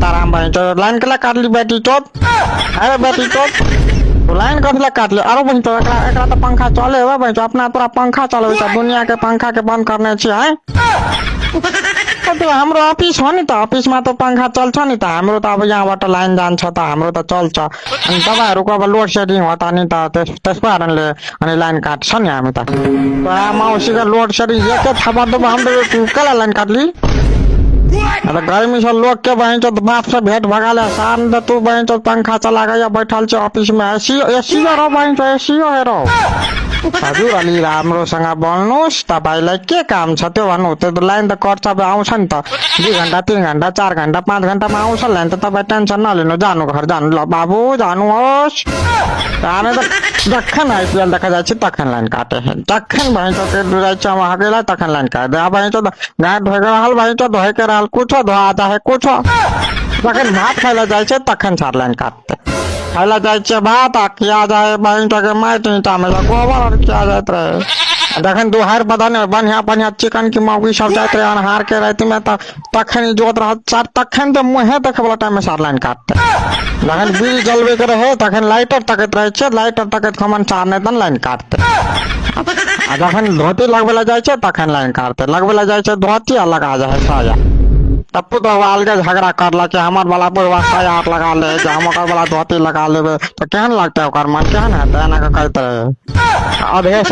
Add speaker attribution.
Speaker 1: ताराम भाई तो लाइन कला काट ली बेटी चोप। अरे बेटी चोप तो लाइन कथला काट ले। अरे भाई तो एकरा तो पंखा चले हो भाई तो अपना पूरा पंखा चले तो दुनिया के पंखा के बंद करने छी है। तो हाम्रो ऑफिस हो नि त ऑफिस में तो पंखा चल्छ नि त हाम्रो त अब यहाँबाट लाइन जान्छ त हाम्रो त चल्छ अनि तपाईहरुको अब लोड सेडिङ होता नि त त्यसको कारणले अनि लाइन काट्छ नि हामी त मौसीको लोड सेडिङ एकै थापा त हाम्रो कला लाइन काट्ली। अरे गर्मी से लोग के बहन चो बाप से भेंट भगा ले शाम तो तू बहन चो पंखा चला गया बैठल छे ऑफिस में एसी एसी रो बहन चो एसी है रो। हजुर अलि राम्रोसँग बोल्नुस् तपाईलाई के काम छ त्यो भन्नु त्यो त लाइन त कट्छ अब आउँछ नि त 2 घण्टा 3 घण्टा 4 घण्टा 5 घण्टामा आउँछ लाइन त तपाई टेन्सन नलिनु जानु घर जानु ल बाबु जानुहोस्। हामी त जखन आइपिएल देखा जाए तखन लाइन काटे जखन बहन चो के जाए छ वहाँ गेला तखन लाइन काटे अब बहन चो गाय धोए के रहल बहन चो धोए के रहल कुछो धोआ चाहे कुछो जखन भात खाइला जाए छ तखन सार लाइन काटते खाइला जाए छ भात किया जाए बहन चो के माटी ईटा में गोबर किया जात रहे जखन दुहार बदन बढ़िया बढ़िया चिकन की मौगी सब जात रहे अनहार के रात में तखन जोत रह तखन तो मुहे देखे वाला टाइम में सार लाइन काटते जखन बिल जलबे के रहे तखन लाइटर तकत रहे छे लाइटर तकत खमन सारने तन लाइन काटते आ जखन धोती लगबेला जाए छे तखन लाइन काटते लगबेला जाए छे धोती आ लगा जाए साया तब तो अलगे झगड़ा करला कि हमार वाला बुढ़वा साया हाथ लगा ले जे हम ओकर वाला धोती लगा लेबे तो केहन लगते ओकर मन केहन हेतै एना के कहते अधे